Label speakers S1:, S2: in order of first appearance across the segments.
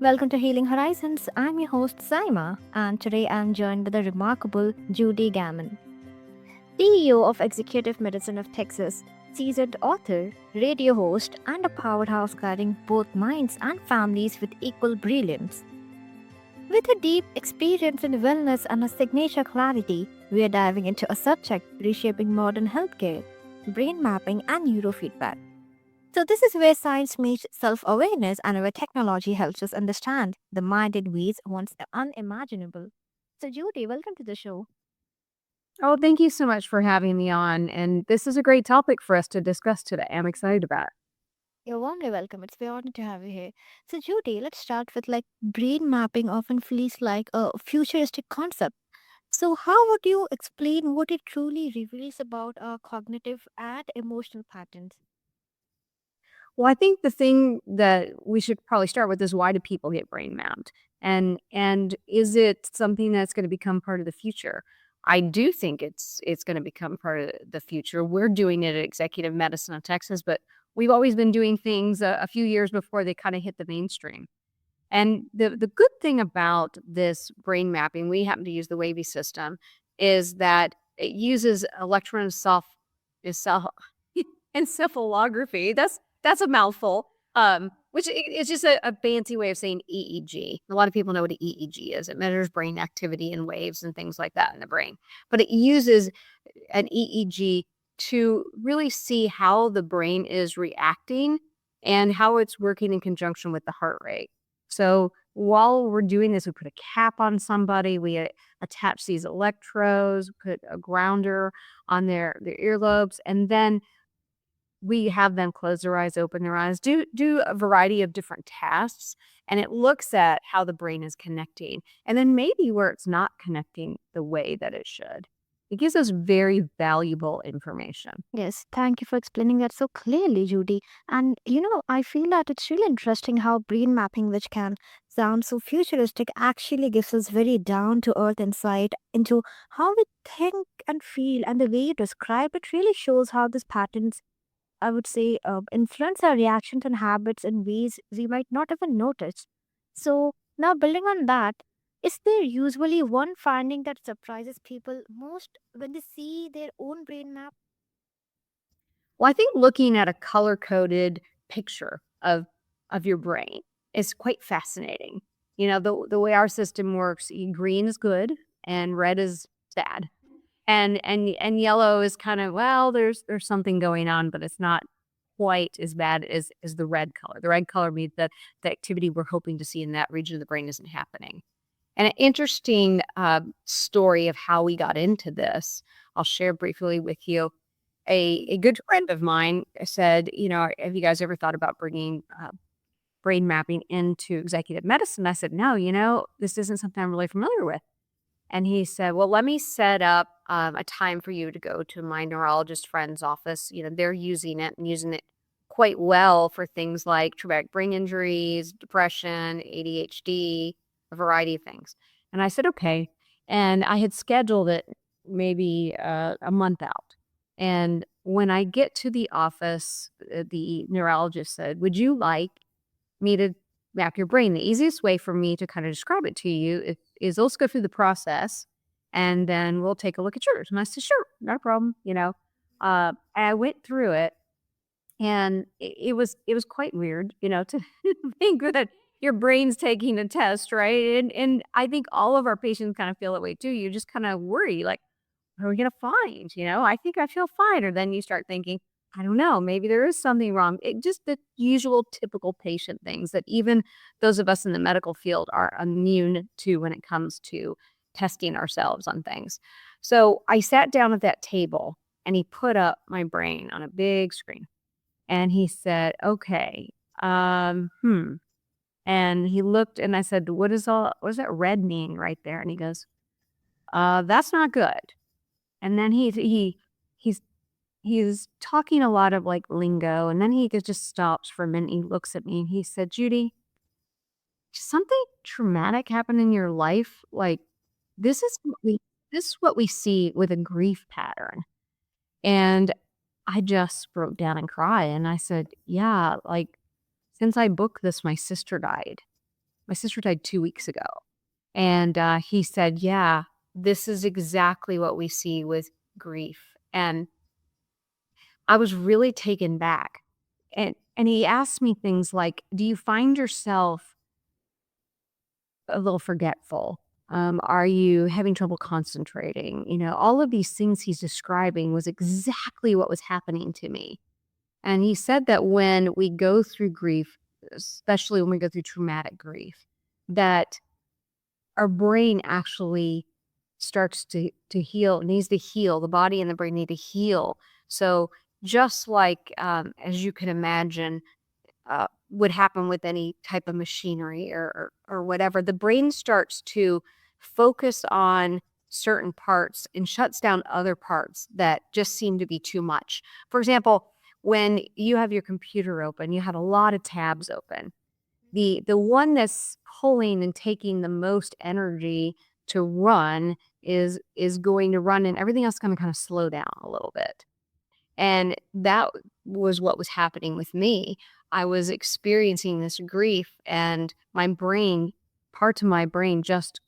S1: Welcome to Healing Horizons. I'm your host Saima, and today I'm joined by the remarkable Judy Gaman, CEO of Executive Medicine of Texas, seasoned author, radio host, and a powerhouse guiding both minds and families with equal brilliance. With a deep experience in wellness and a signature clarity, we are diving into a subject reshaping modern healthcare: brain mapping and neurofeedback. So, this is where science meets self awareness and where technology helps us understand the mind in ways once unimaginable. So, Judy, welcome to the show.
S2: Oh, thank you so much for having me on. And this is a great topic for us to discuss today. I'm excited about it.
S1: You're warmly welcome. It's very honored to have you here. So, Judy, let's start with brain mapping often feels like a futuristic concept. So, how would you explain what it truly reveals about our cognitive and emotional patterns?
S2: Well, I think the thing that we should probably start with is, why do people get brain mapped? And is it something that's going to become part of the future? I do think it's going to become part of the future. We're doing it at Executive Medicine of Texas, but we've always been doing things a few years before they kind of hit the mainstream. And the good thing about this brain mapping, we happen to use the Wavy system, is that it uses encephalography. That's a mouthful. Which is just a fancy way of saying EEG. A lot of people know what an EEG is. It measures brain activity and waves and things like that in the brain. But it uses an EEG to really see how the brain is reacting and how it's working in conjunction with the heart rate. So while we're doing this, we put a cap on somebody, we attach these electrodes, put a grounder on their earlobes, and then we have them close their eyes, open their eyes, do a variety of different tasks, and it looks at how the brain is connecting, and then maybe where it's not connecting the way that it should. It gives us very valuable information.
S1: Yes, thank you for explaining that so clearly, Judy. And I feel that it's really interesting how brain mapping, which can sound so futuristic, actually gives us very down to earth insight into how we think and feel. And the way you describe it really shows how these patterns, I would say, influence our reactions and habits in ways we might not even notice. So, now building on that, is there usually one finding that surprises people most when they see their own brain map?
S2: Well, I think looking at a color-coded picture of your brain is quite fascinating. You know, the way our system works, green is good and red is bad. And yellow is kind of, well, there's something going on, but it's not quite as bad as the red color. The red color means that the activity we're hoping to see in that region of the brain isn't happening. And an interesting story of how we got into this, I'll share briefly with you. A good friend of mine said, have you guys ever thought about bringing brain mapping into executive medicine? I said, no, this isn't something I'm really familiar with. And he said, well, let me set up a time for you to go to my neurologist friend's office. They're using it and using it quite well for things like traumatic brain injuries, depression, ADHD, a variety of things. And I said, okay. And I had scheduled it maybe a month out. And when I get to the office, the neurologist said, would you like me to map your brain? The easiest way for me to kind of describe it to you is let's go through the process and then we'll take a look at yours. And I said, sure, not a problem. I went through it, and it was quite weird, to think that your brain's taking a test, right? And I think all of our patients kind of feel that way too. You just kind of worry, like, what are we gonna find? I think I feel fine. Or then you start thinking, I don't know, maybe there is something wrong. Just the usual typical patient things that even those of us in the medical field are immune to when it comes to testing ourselves on things. So I sat down at that table and he put up my brain on a big screen and he said, okay, hmm. And he looked and I said, what does that red mean right there? And he goes, that's not good. And then he's he's talking a lot of, like, lingo, and then he just stops for a minute, he looks at me, and he said, "Judy, something traumatic happened in your life? Like, this is what we this is what we see with a grief pattern." And I just broke down and cried, and I said, "Yeah, like, since I booked this, my sister died." my sister died 2 weeks ago. And, he said, "Yeah, this is exactly what we see with grief." And I was really taken back. And he asked me things like, "Do you find yourself a little forgetful? Are you having trouble concentrating?" All of these things he's describing was exactly what was happening to me. And he said that when we go through grief, especially when we go through traumatic grief, that our brain actually starts to heal, needs to heal. The body and the brain need to heal. So just like as you can imagine, would happen with any type of machinery or whatever, the brain starts to focus on certain parts and shuts down other parts that just seem to be too much. For example, when you have your computer open, you have a lot of tabs open. The one that's pulling and taking the most energy to run is going to run, and everything else is gonna kinda slow down a little bit. And that was what was happening with me. I was experiencing this grief, and my brain, parts of my brain just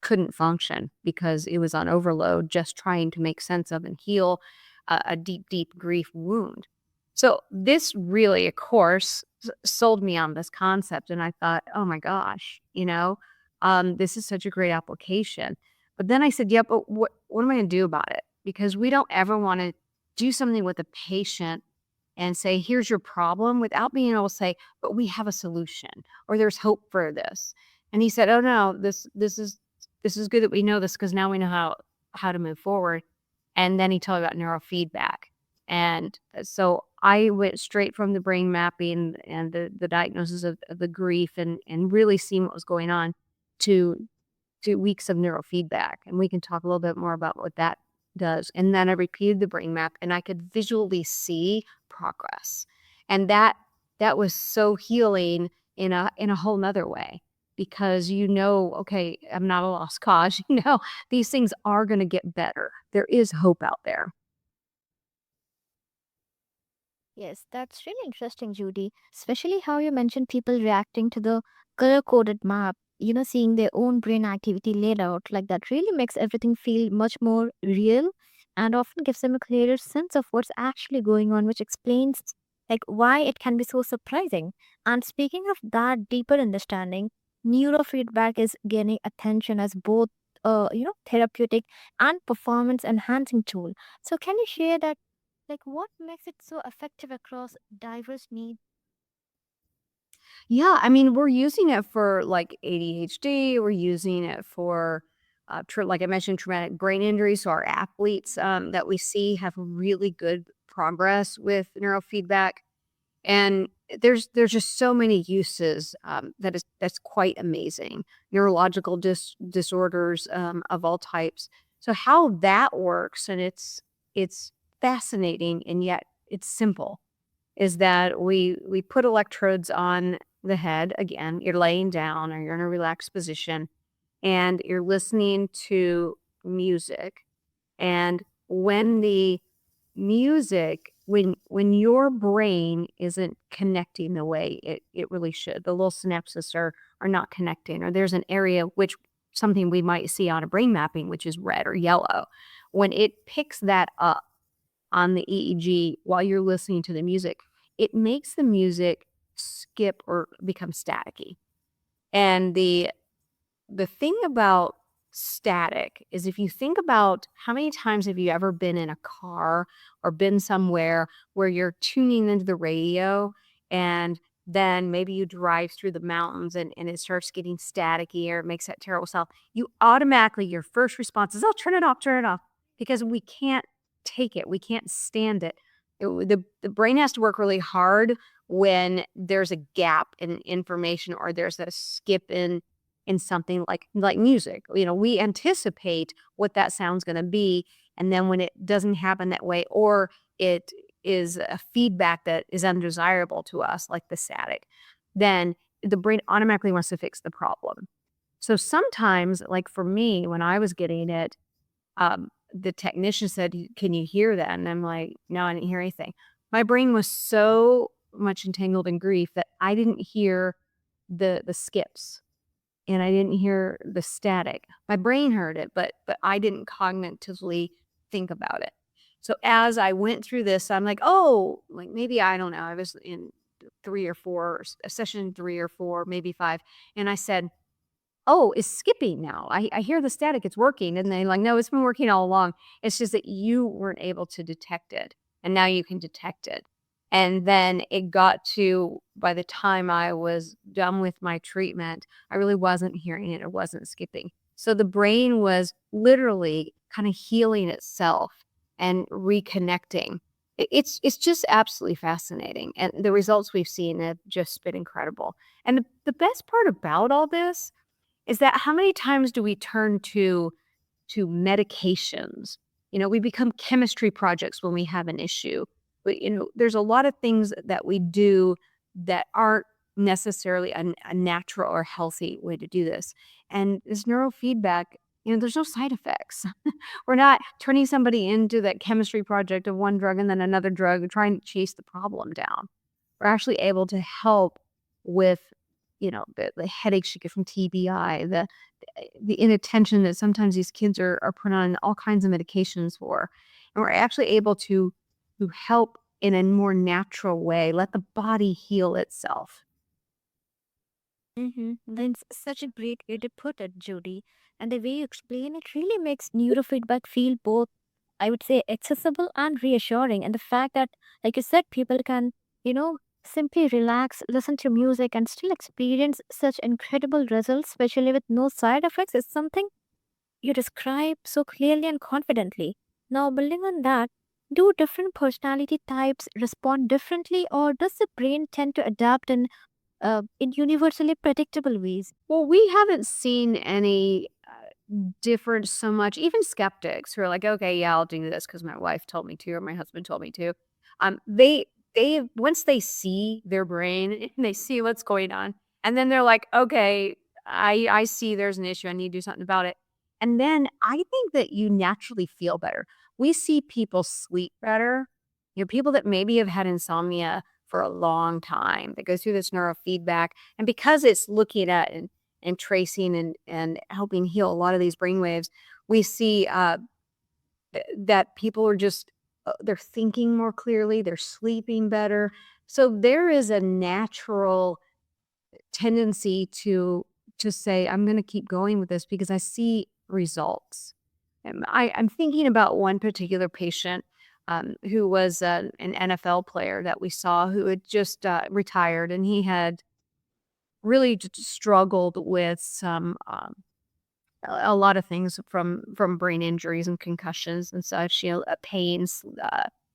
S2: couldn't function because it was on overload, just trying to make sense of and heal a deep, deep grief wound. So this really, of course, sold me on this concept. And I thought, oh my gosh, this is such a great application. But then I said, yeah, but what am I going to do about it? Because we don't ever want to do something with a patient and say, here's your problem without being able to say, but we have a solution or there's hope for this. And he said, oh no, this is good that we know this because now we know how to move forward. And then he told me about neurofeedback. And so I went straight from the brain mapping and the diagnosis of the grief and really seeing what was going on to 2 weeks of neurofeedback. And we can talk a little bit more about what that does. And then I repeated the brain map and I could visually see progress. And that was so healing in a whole nother way because okay, I'm not a lost cause. These things are going to get better. There is hope out there.
S1: Yes, that's really interesting, Judy. Especially how you mentioned people reacting to the color coded map, seeing their own brain activity laid out like that really makes everything feel much more real and often gives them a clearer sense of what's actually going on, which explains like why it can be so surprising. And speaking of that deeper understanding, neurofeedback is gaining attention as both therapeutic and performance enhancing tool. So can you share that like, what makes it so effective across diverse needs?
S2: Yeah, I mean, we're using it for like ADHD. We're using it for, like I mentioned, traumatic brain injury. So our athletes that we see have really good progress with neurofeedback, and there's just so many uses that's quite amazing. Neurological disorders of all types. So how that works, and it's fascinating, and yet it's simple is that we put electrodes on the head. Again, you're laying down or you're in a relaxed position and you're listening to music. And when the music, when your brain isn't connecting the way it really should, the little synapses are not connecting, or there's an area which something we might see on a brain mapping, which is red or yellow. When it picks that up on the EEG while you're listening to the music, it makes the music skip or become staticky. And the thing about static is if you think about how many times have you ever been in a car or been somewhere where you're tuning into the radio and then maybe you drive through the mountains and it starts getting staticky or it makes that terrible sound. You automatically, your first response is, oh, turn it off, because we can't take it. We can't stand it. The brain has to work really hard when there's a gap in information or there's a skip in something like music. We anticipate what that sound's gonna be, and then when it doesn't happen that way, or it is a feedback that is undesirable to us, like the static, then the brain automatically wants to fix the problem. So sometimes, like for me, when I was getting it, the technician said, "Can you hear that?" And I'm like, "No, I didn't hear anything." My brain was so much entangled in grief that I didn't hear the skips. and I didn't hear the static. My brain heard it, but I didn't cognitively think about it. So as I went through this, I'm like, oh, like maybe I don't know. I was in 3 or 4, session 3 or 4, maybe 5, and I said, "Oh, it's skipping now. I hear the static, it's working." And they're like, "No, it's been working all along. It's just that you weren't able to detect it, and now you can detect it." And then it got to by the time I was done with my treatment, I really wasn't hearing it. It wasn't skipping. So the brain was literally kind of healing itself and reconnecting. It's just absolutely fascinating, and the results we've seen have just been incredible. And the best part about all this is that how many times do we turn to medications? We become chemistry projects when we have an issue. But, there's a lot of things that we do that aren't necessarily a natural or healthy way to do this. And this neurofeedback, there's no side effects. We're not turning somebody into that chemistry project of one drug and then another drug and trying to chase the problem down. We're actually able to help with, the headaches you get from TBI, the inattention that sometimes these kids are put on all kinds of medications for. And we're actually able to help in a more natural way, let the body heal itself.
S1: That's such a great way to put it, Judy. And the way you explain it really makes neurofeedback feel both, I would say, accessible and reassuring. And the fact that, like you said, people can, you know, simply relax, listen to music, and still experience such incredible results, especially with no side effects, is something you describe so clearly and confidently. Now, building on that, do different personality types respond differently, or does the brain tend to adapt in universally predictable ways?
S2: Well, we haven't seen any difference so much. Even skeptics who are like, "Okay, yeah, I'll do this because my wife told me to or my husband told me to." They once they see their brain and they see what's going on, and then they're like, "Okay, I see there's an issue. I need to do something about it." And then I think that you naturally feel better. We see people sleep better. People that maybe have had insomnia for a long time that go through this neurofeedback, and because it's looking at and tracing and helping heal a lot of these brain waves, we see that people are just they're thinking more clearly, they're sleeping better. So there is a natural tendency to say, I'm going to keep going with this because I see results. I'm thinking about one particular patient who was an NFL player that we saw who had just retired, and he had really just struggled with some a lot of things from brain injuries and concussions and such, pains,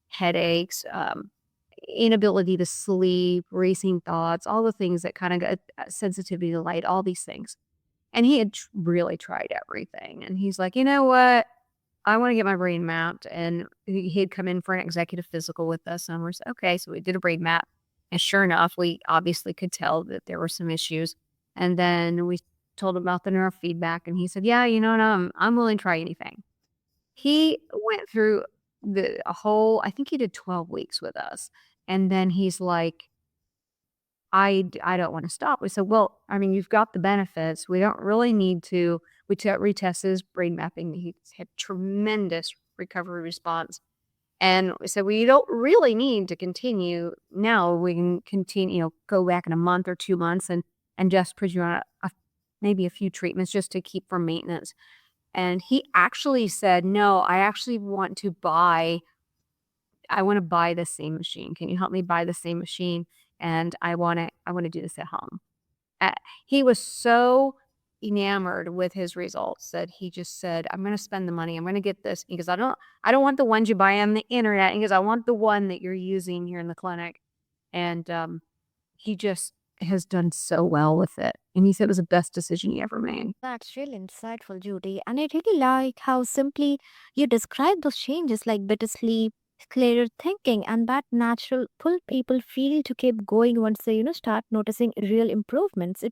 S2: headaches, inability to sleep, racing thoughts, all the things that kind of got sensitivity to light, all these things. And he had really tried everything. And he's like, you know what? I want to get my brain mapped. And he had come in for an executive physical with us. And we're okay. So we did a brain map. And sure enough, we obviously could tell that there were some issues. And then we told him about the neurofeedback. And he said, yeah, what? I'm willing to try anything. He went through a whole, I think he did 12 weeks with us. And then he's like, I don't want to stop. We said, well, I mean, you've got the benefits. We don't really need to. Retest his brain mapping. He had tremendous recovery response. And we said, we don't really need to continue now. We can continue, go back in a month or 2 months and just put you on maybe a few treatments just to keep for maintenance. And he actually said, no, I want to buy the same machine. Can you help me buy the same machine? And I want to do this at home. Uh, he was so enamored with his results that he just said, I'm going to spend the money. I'm going to get this because I don't want the ones you buy on the internet because I want the one that you're using here in the clinic. And he just has done so well with it. And he said it was the best decision he ever made.
S1: That's really insightful, Judy. And I really like how simply you describe those changes like better sleep, clearer thinking, and that natural pull people feel to keep going once they, start noticing real improvements.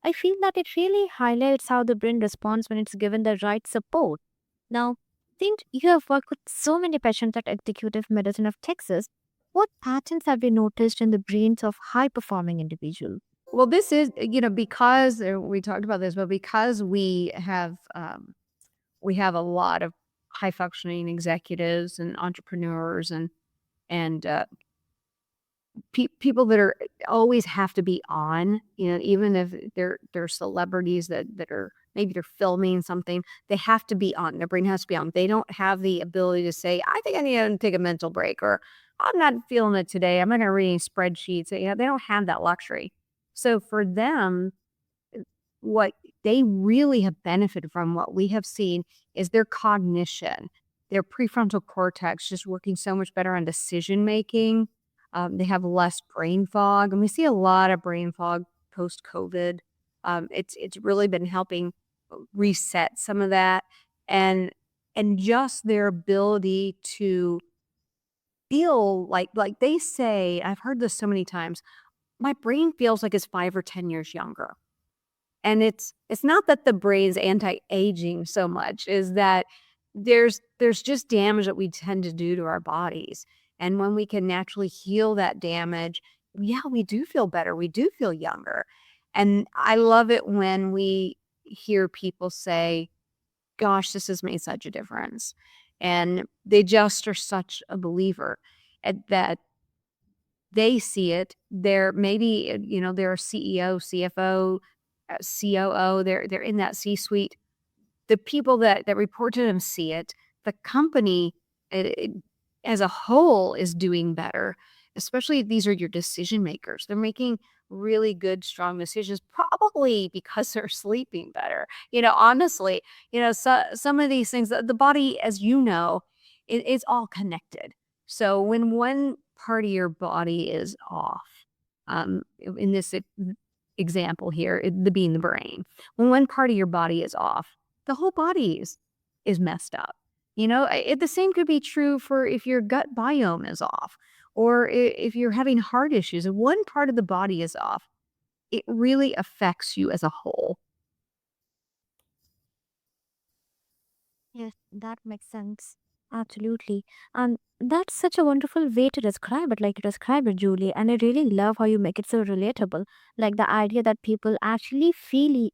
S1: I feel that it really highlights how the brain responds when it's given the right support. Now, since you have worked with so many patients at Executive Medicine of Texas, what patterns have you noticed in the brains of high performing individuals?
S2: Well, this is, because we talked about this, but because we have a lot of high functioning executives and entrepreneurs and people that are always have to be on, even if they're celebrities that are maybe they're filming something, they have to be on. Their brain has to be on. They don't have the ability to say, "I think I need to take a mental break," or "I'm not feeling it today. I'm not going to read any spreadsheets." They don't have that luxury. So for them, what they really have benefited from, what we have seen, is their cognition, their prefrontal cortex just working so much better on decision making. They have less brain fog, and we see a lot of brain fog post COVID. It's really been helping reset some of that, and and just their ability to feel like they say. I've heard this so many times. My brain feels like it's 5 or 10 years younger. And it's not that the brain's anti-aging so much, is that there's just damage that we tend to do to our bodies, and when we can naturally heal that damage, yeah, we do feel better, we do feel younger, and I love it when we hear people say, "Gosh, this has made such a difference," and they just are such a believer at that they see it. They're maybe, they're a CEO, CFO, COO, they're in that C-suite. The people that report to them see it. The company, as a whole, is doing better, especially if these are your decision makers. They're making really good, strong decisions, probably because they're sleeping better. Honestly, some of these things, the body, as you know, it's all connected. So when one part of your body is off, in this example here, the being the brain, when one part of your body is off, the whole body is messed up. The same could be true for if your gut biome is off, or if you're having heart issues. If one part of the body is off, it really affects you as a whole.
S1: Yes, that makes sense. Absolutely. And that's such a wonderful way to describe it, like you described it, Julie. And I really love how you make it so relatable. Like the idea that people actually feel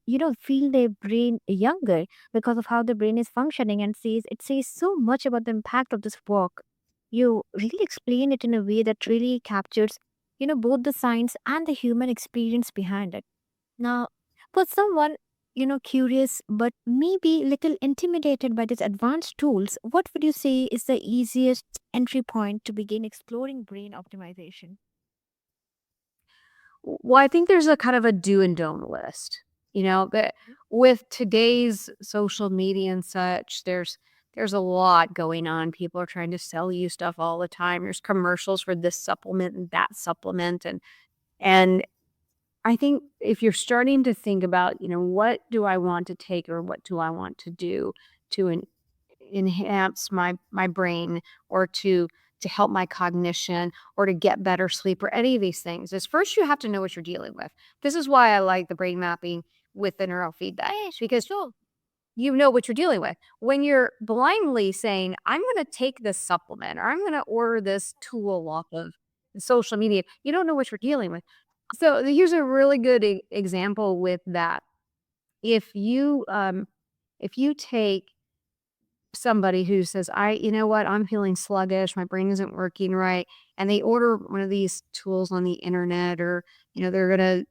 S1: their brain younger because of how the brain is functioning, and it says so much about the impact of this work. You really explain it in a way that really captures both the science and the human experience behind it. Now, for someone curious but maybe little intimidated by these advanced tools, what would you say is the easiest entry point to begin exploring brain optimization?
S2: Well, I think there's a kind of a do and don't list. But with today's social media and such, there's a lot going on. People are trying to sell you stuff all the time. There's commercials for this supplement and that supplement, and I think if you're starting to think about, what do I want to take or what do I want to do to enhance my brain, or to help my cognition, or to get better sleep, or any of these things, is first you have to know what you're dealing with. This is why I like the brain mapping with the neurofeedback,
S1: Yes,
S2: because
S1: sure.
S2: you know what you're dealing with. When you're blindly saying, "I'm going to take this supplement," or "I'm going to order this tool off of social media," you don't know what you're dealing with. So here's a really good example with that. If you take somebody who says, you know what, I'm feeling sluggish, my brain isn't working right, and they order one of these tools on the internet, or they're gonna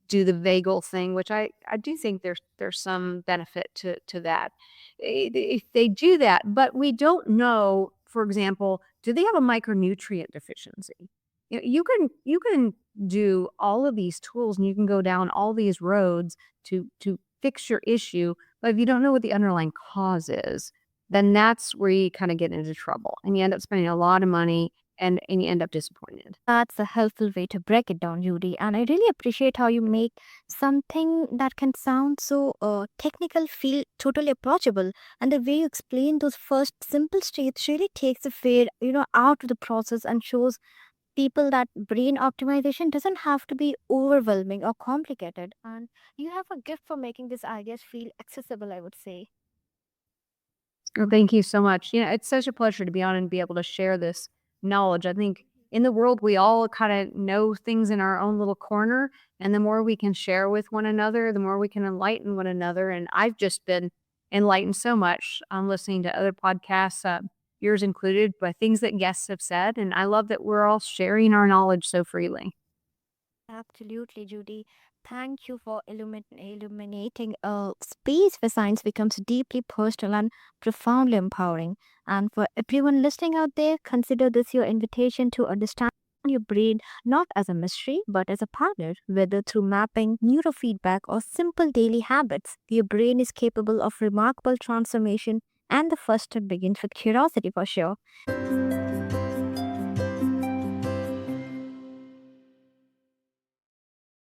S2: do the vagal thing, which I do think there's some benefit to that. If they do that, but we don't know, for example, do they have a micronutrient deficiency? You can do all of these tools, and you can go down all these roads to fix your issue, but if you don't know what the underlying cause is, then that's where you kind of get into trouble, and you end up spending a lot of money, and you end up disappointed.
S1: That's a helpful way to break it down, Judy. And I really appreciate how you make something that can sound so technical feel totally approachable. And the way you explain those first simple states really takes the fear out of the process and shows people that brain optimization doesn't have to be overwhelming or complicated. And you have a gift for making these ideas feel accessible, I would say.
S2: Well, thank you so much. It's such a pleasure to be on and be able to share this knowledge. I think in the world, we all kind of know things in our own little corner. And the more we can share with one another, the more we can enlighten one another. And I've just been enlightened so much listening to other podcasts, yours included, by things that guests have said. And I love that we're all sharing our knowledge so freely.
S1: Absolutely, Judy. Thank you for illuminating a space where science becomes deeply personal and profoundly empowering. And for everyone listening out there, consider this your invitation to understand your brain not as a mystery, but as a partner, whether through mapping, neurofeedback, or simple daily habits. Your brain is capable of remarkable transformation, and the first step begins with curiosity for sure.